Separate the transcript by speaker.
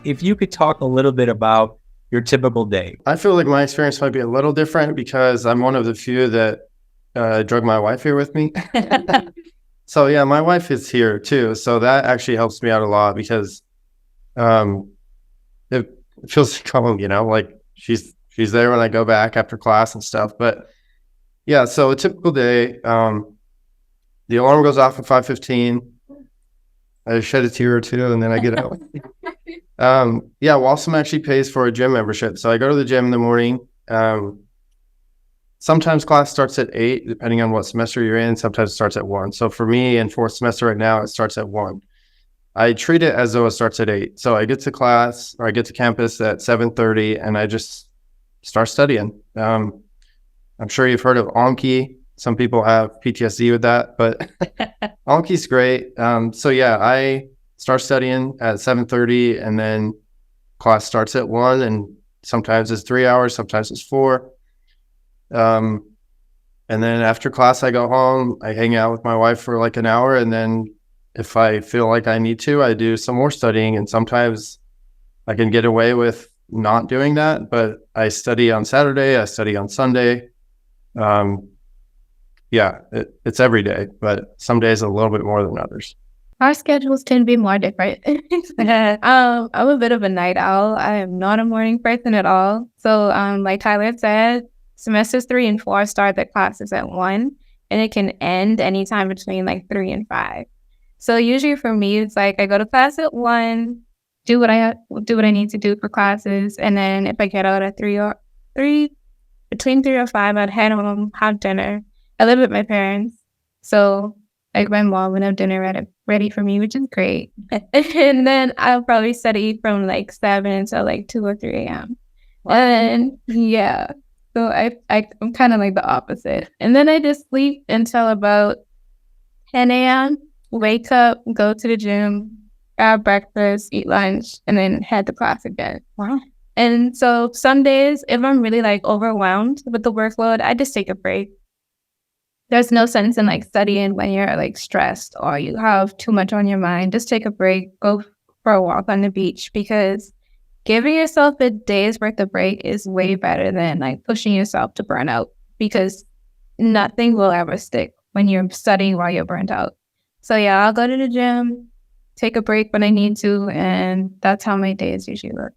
Speaker 1: if you could talk a little bit about your typical day.
Speaker 2: I feel like my experience might be a little different because I'm one of the few that drug my wife here with me. So yeah, my wife is here too. So that actually helps me out a lot because it feels like home, like she's there when I go back after class and stuff. But yeah, so a typical day, the alarm goes off at 5:15. I shed a tear or two and then I get out. WAUSM actually pays for a gym membership. So I go to the gym in the morning. Sometimes class starts at 8, depending on what semester you're in. Sometimes it starts at 1. So for me in 4th semester right now, it starts at 1. I treat it as though it starts at 8. So I get to class or I get to campus at 7:30 and I just start studying. I'm sure you've heard of AMCAS. Some people have PTSD with that, but AMCAS great. So yeah, I start studying at 7:30 and then class starts at 1, and sometimes it's 3 hours, sometimes it's 4. And then after class, I go home, I hang out with my wife for like an hour. And then if I feel like I need to, I do some more studying, and sometimes I can get away with not doing that, but I study on Saturday, I study on Sunday. It's every day, but some days a little bit more than others.
Speaker 3: Our schedules tend to be more different. I'm a bit of a night owl. I am not a morning person at all. So like Tyler said, semesters 3 and 4 start the classes at 1, and it can end anytime between like 3 and 5. So usually for me, it's like I go to class at 1, do what I need to do for classes, and then if I get out at 3 between 3 or 5, I'd head home, have dinner. I live with my parents, so like my mom would have dinner ready for me, which is great. And then I'll probably study from like 7 to like 2 or 3 a.m. And yeah, so I'm kind of like the opposite. And then I just sleep until about 10 a.m., wake up, go to the gym, grab breakfast, eat lunch, and then head to class again.
Speaker 4: Wow.
Speaker 3: And so some days, if I'm really like overwhelmed with the workload, I just take a break. There's no sense in like studying when you're like stressed or you have too much on your mind. Just take a break, go for a walk on the beach, because giving yourself a day's worth of break is way better than like pushing yourself to burn out, because nothing will ever stick when you're studying while you're burnt out. So yeah, I'll go to the gym, take a break when I need to, and that's how my days usually work.